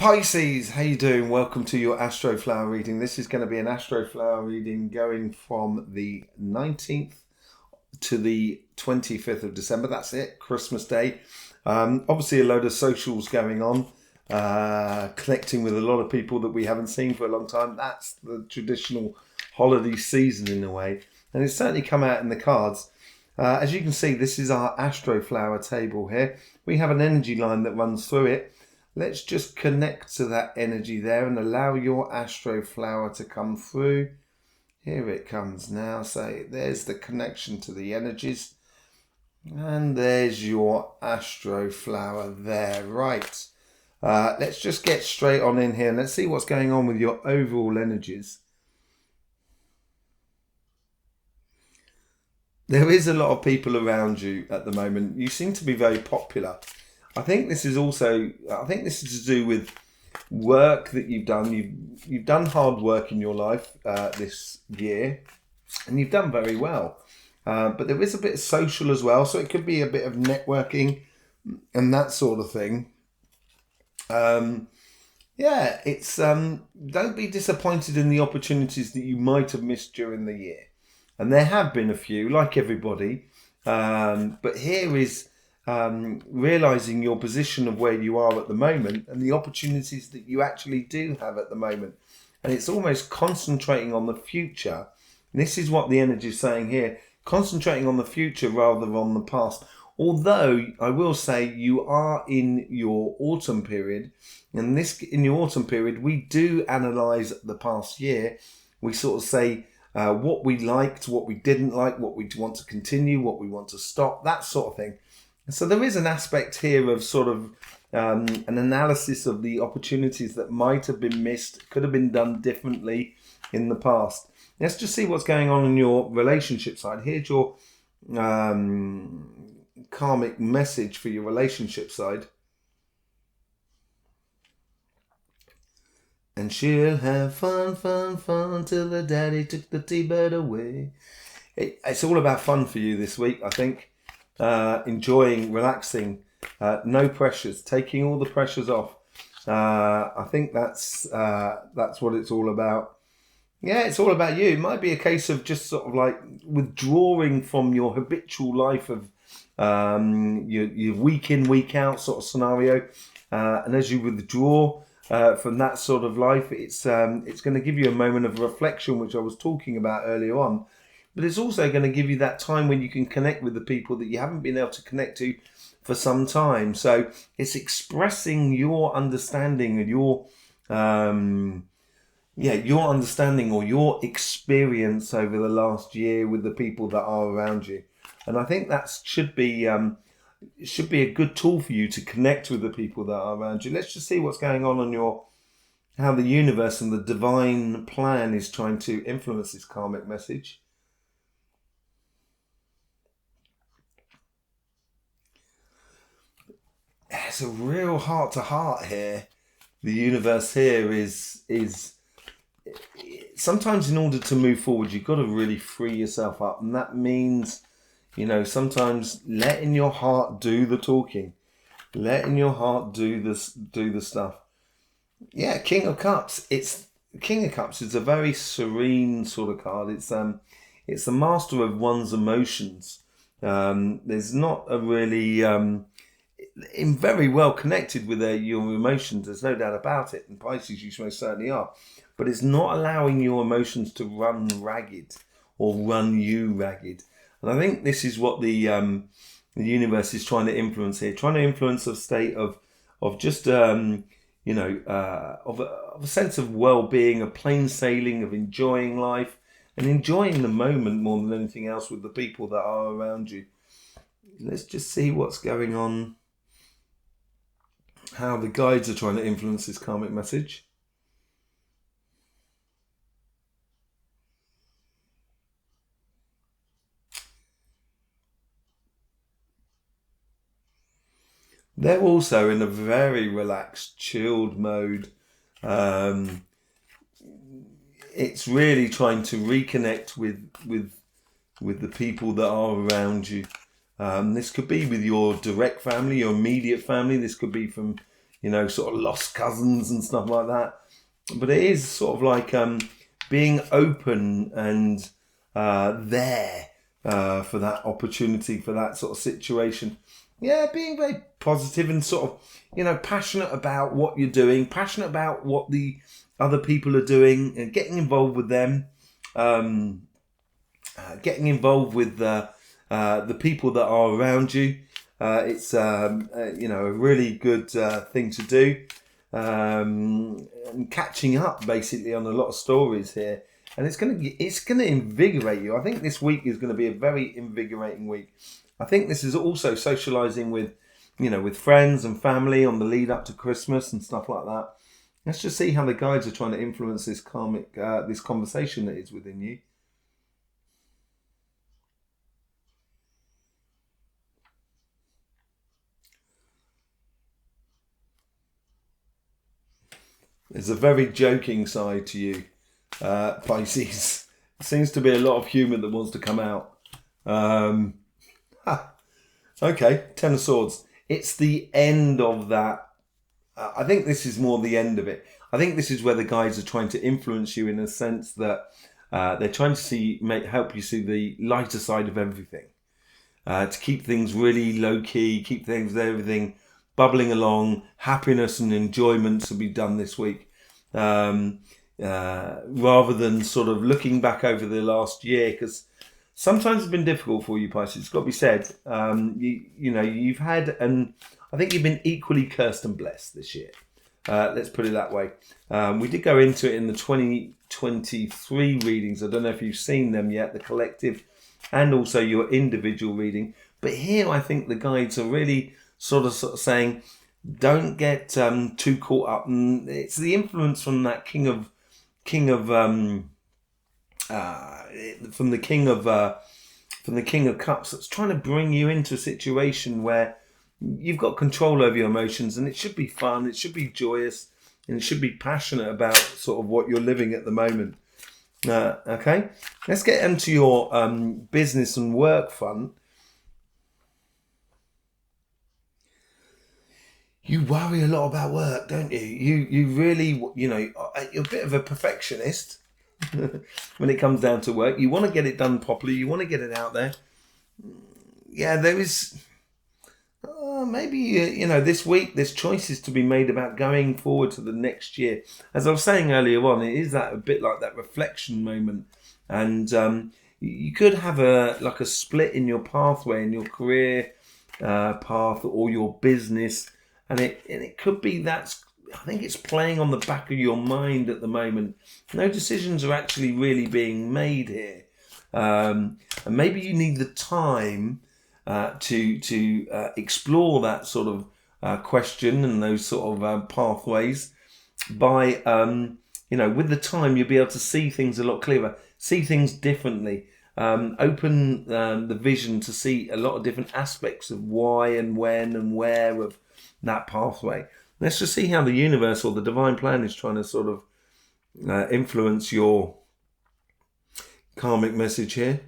Pisces, how you doing? Welcome to your Astroflower reading. This is going to be an Astroflower reading going from the 19th to the 25th of December. That's it, Christmas Day. Obviously a load of socials going on, connecting with a lot of people that we haven't seen for a long time. That's the traditional holiday season in a way. And it's certainly come out in the cards. As you can see, this is our Astroflower table here. We have an energy line that runs through it. Let's just connect to that energy there and allow your Astroflower to come through. Here it comes now. So there's the connection to the energies. And there's your Astroflower there. Right. Let's just get straight on in here. Let's see what's going on with your overall energies. There is a lot of people around you at the moment. You seem to be very popular. I think this is to do with work that you've done. You've done hard work in your life this year, and you've done very well. But there is a bit of social as well, so it could be a bit of networking and that sort of thing. Yeah, it's don't be disappointed in the opportunities that you might have missed during the year, and there have been a few, like everybody. But here is realizing your position of where you are at the moment and the opportunities that you actually do have at the moment. And it's almost concentrating on the future. And this is what the energy is saying here, concentrating on the future rather than on the past. Although I will say you are in your autumn period, and in your autumn period, we do analyze the past year. We sort of say what we liked, what we didn't like, what we want to continue, what we want to stop, that sort of thing. So there is an aspect here of sort of an analysis of the opportunities that might have been missed, could have been done differently in the past. Let's just see what's going on in your relationship side. Here's your karmic message for your relationship side. And she'll have fun, fun, fun till the daddy took the T-bird away. It's all about fun for you this week, I think. Enjoying, relaxing, no pressures, taking all the pressures off. I think that's what it's all about. Yeah, it's all about you. It might be a case of just sort of like withdrawing from your habitual life of your week in, week out sort of scenario. And as you withdraw from that sort of life, it's going to give you a moment of reflection, which I was talking about earlier on. But it's also going to give you that time when you can connect with the people that you haven't been able to connect to for some time. So it's expressing your understanding and your understanding or your experience over the last year with the people that are around you. And I think that should be a good tool for you to connect with the people that are around you. Let's just see what's going on how the universe and the divine plan is trying to influence this karmic message. It's a real heart to heart here. The universe here is sometimes in order to move forward, you've got to really free yourself up. And that means, sometimes letting your heart do the talking, letting your heart do the stuff. Yeah, King of Cups. King of Cups is a very serene sort of card. It's the master of one's emotions. There's not a really very well connected with your emotions, there's no doubt about it, and Pisces you most certainly are, but it's not allowing your emotions to run ragged or run you ragged. And I think this is what the universe is trying to influence here, trying to influence a state of just of a sense of well-being, of plain sailing, of enjoying life and enjoying the moment more than anything else with the people that are around you. Let's just see what's going on, how the guides are trying to influence this karmic message. They're also in a very relaxed, chilled mode. It's really trying to reconnect with the people that are around you. This could be with your direct family, your immediate family. This could be from sort of lost cousins and stuff like that. But it is sort of like being open and there for that opportunity, for that sort of situation. Yeah, being very positive and sort of, passionate about what you're doing, passionate about what the other people are doing, and getting involved with them, getting involved with the people that are around you. It's a really good thing to do, and catching up basically on a lot of stories here, and it's gonna invigorate you. I think this week is going to be a very invigorating week. I think this is also socializing with, with friends and family on the lead up to Christmas and stuff like that. Let's just see how the guides are trying to influence this karmic, this conversation that is within you. There's a very joking side to you, Pisces. Seems to be a lot of humour that wants to come out. Okay, Ten of Swords. It's the end of that. I think this is more the end of it. I think this is where the guides are trying to influence you in a sense that they're trying to help you see the lighter side of everything. To keep things really low key, keep everything bubbling along, happiness and enjoyment to be done this week, rather than sort of looking back over the last year, because sometimes it's been difficult for you, Pisces. It's got to be said. You've had, and I think you've been equally cursed and blessed this year. Let's put it that way. We did go into it in the 2023 readings. I don't know if you've seen them yet, the collective and also your individual reading. But here I think the guides are really sort of saying, don't get too caught up. And it's the influence from that king of cups that's trying to bring you into a situation where you've got control over your emotions, and it should be fun, it should be joyous, and it should be passionate about sort of what you're living at the moment. Okay, let's get into your business and work front. You worry a lot about work, don't you? You really, you're a bit of a perfectionist when it comes down to work. You want to get it done properly. You want to get it out there. Yeah, there is maybe, this week there's choices to be made about going forward to the next year. As I was saying earlier on, it is that a bit like that reflection moment. And you could have a split in your pathway, in your career path or your business. And it could be that's, I think it's playing on the back of your mind at the moment. No decisions are actually really being made here. And maybe you need the time to explore that sort of question and those sort of pathways. By, with the time, you'll be able to see things a lot clearer, see things differently, open the vision to see a lot of different aspects of why and when and where of that pathway. Let's just see how the universe or the divine plan is trying to sort of influence your karmic message here.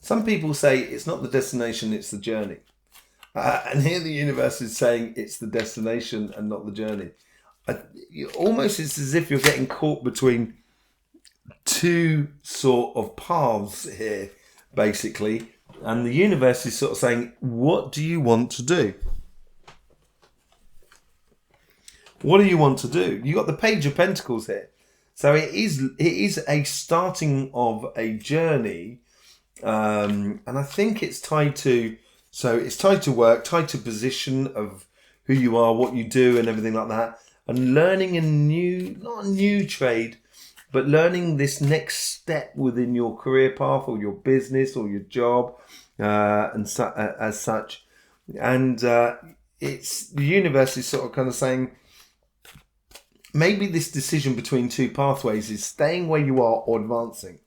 Some people say it's not the destination, it's the journey. And here the universe is saying it's the destination and not the journey. Almost it's as if you're getting caught between two sort of paths here, basically. And the universe is sort of saying, what do you want to do? What do you want to do? You got the Page of Pentacles here. So it is a starting of a journey. And I think it's tied to work, tied to position of who you are, what you do and everything like that. And learning not a new trade, but learning this next step within your career path or your business or your job, as such. And it's the universe is sort of kind of saying, maybe this decision between two pathways is staying where you are or advancing.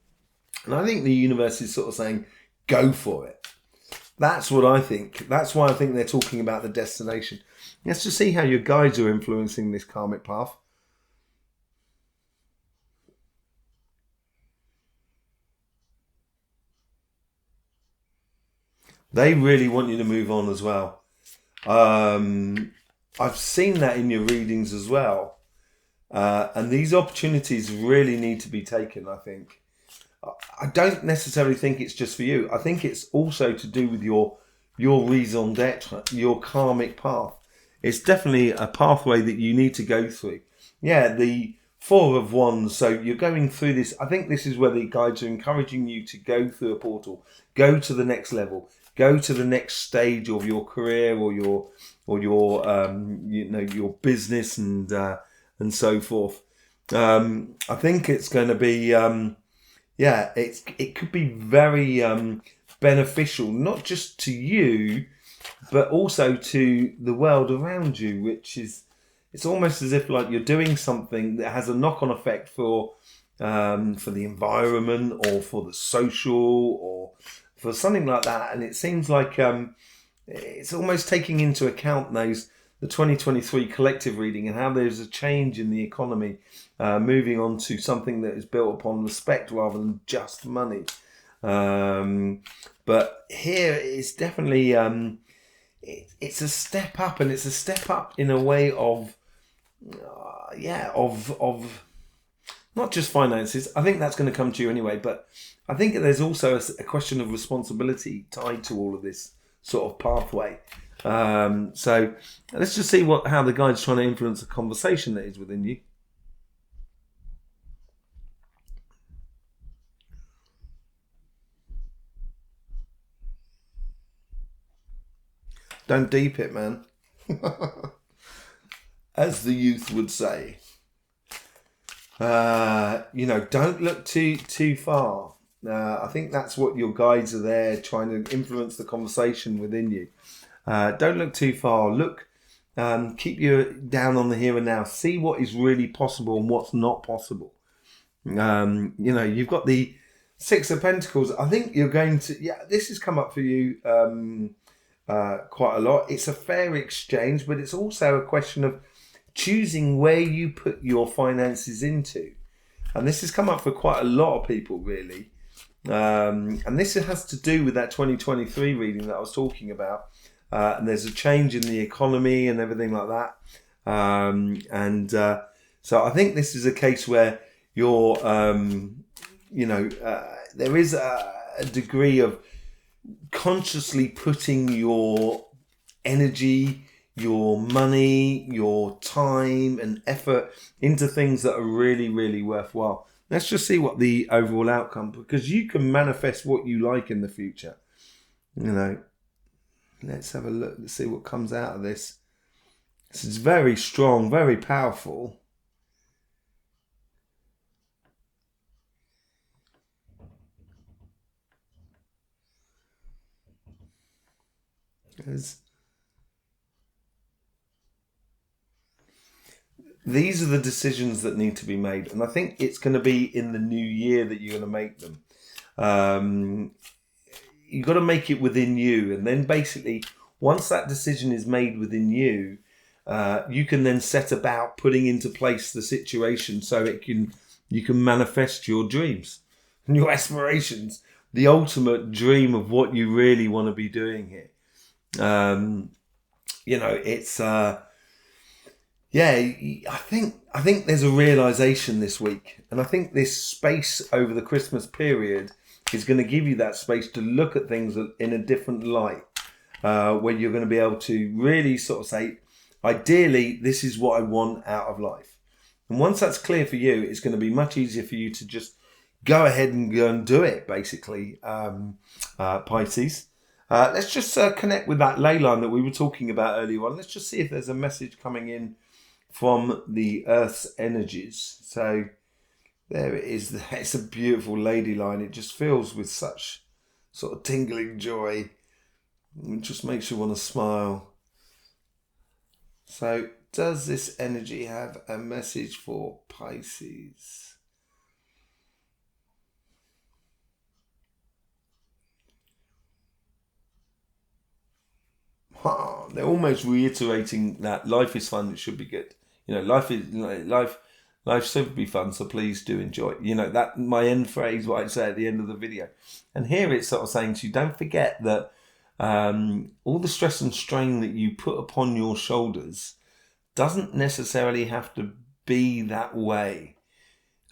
And I think the universe is sort of saying, go for it. That's what I think. That's why I think they're talking about the destination. Let's just see how your guides are influencing this karmic path. They really want you to move on as well. I've seen that in your readings as well. And these opportunities really need to be taken, I think. I don't necessarily think it's just for you. I think it's also to do with your raison d'etre, your karmic path. It's definitely a pathway that you need to go through. Yeah, the Four of Wands. So you're going through this. I think this is where the guides are encouraging you to go through a portal, go to the next level, go to the next stage of your career or your your business and so forth. I think it's going to be it could be very beneficial, not just to you, but also to the world around you, which is, it's almost as if like you're doing something that has a knock-on effect for the environment or for the social or for something like that. And it seems like it's almost taking into account the 2023 collective reading and how there's a change in the economy, moving on to something that is built upon respect rather than just money. But here it's definitely it's a step up, and it's a step up in a way of not just finances. I think that's going to come to you anyway, but I think there's also a question of responsibility tied to all of this sort of pathway. So let's just see how the guide's trying to influence the conversation that is within you. Don't deep it, man. As the youth would say. Don't look too far. I think that's what your guides are there, trying to influence the conversation within you. Don't look too far. Look, keep you down on the here and now. See what is really possible and what's not possible. You've got the Six of Pentacles. I think you're going to, this has come up for you quite a lot. It's a fair exchange, but it's also a question of choosing where you put your finances into. And this has come up for quite a lot of people, really. And this has to do with that 2023 reading that I was talking about. And there's a change in the economy and everything like that. So I think this is a case where you're, there is a degree of consciously putting your energy, your money, your time and effort into things that are really, really worthwhile. Let's just see what the overall outcome, because you can manifest what you like in the future. Let's have a look. Let's see what comes out of this. This is very strong, very powerful. These are the decisions that need to be made, and I think it's going to be in the new year that you're going to make them. You've got to make it within you, and then basically once that decision is made within you, you can then set about putting into place the situation so you can manifest your dreams and your aspirations, the ultimate dream of what you really want to be doing here. It's I think there's a realization this week, and I think this space over the Christmas period is going to give you that space to look at things in a different light, where you're going to be able to really sort of say, ideally, this is what I want out of life. And once that's clear for you, it's going to be much easier for you to just go ahead and go and do it, basically, Pisces. Let's just connect with that ley line that we were talking about earlier on. Let's just see if there's a message coming in from the Earth's energies. So there it is. It's a beautiful lady line. It just fills with such sort of tingling joy. It just makes you want to smile. So does this energy have a message for Pisces? They're almost reiterating that life is fun. It should be good. Life should be fun. So please do enjoy. That my end phrase, what I'd say at the end of the video. And here it's sort of saying to you, don't forget that all the stress and strain that you put upon your shoulders doesn't necessarily have to be that way.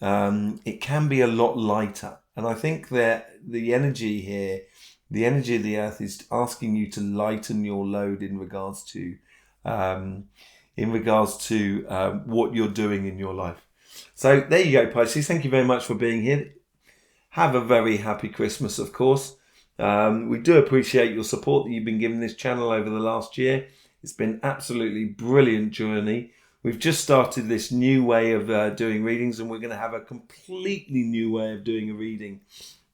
It can be a lot lighter. And I think that the energy here, the energy of the earth, is asking you to lighten your load in regards to what you're doing in your life. So there you go, Pisces. Thank you very much for being here. Have a very happy Christmas, of course. We do appreciate your support that you've been giving this channel over the last year. It's been absolutely brilliant journey. We've just started this new way of doing readings, and we're going to have a completely new way of doing a reading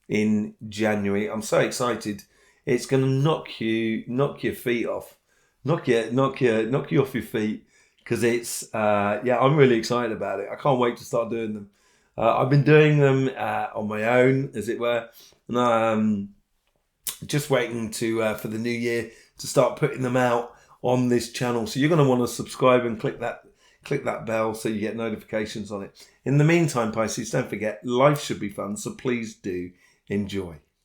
in January. I'm so excited. It's going to knock your feet off, knock you off your feet, because it's I'm really excited about it. I can't wait to start doing them. I've been doing them on my own, as it were, and just waiting for the new year to start putting them out on this channel. So you're going to want to subscribe and click that bell so you get notifications on it. In the meantime, Pisces, don't forget, life should be fun, so please do enjoy.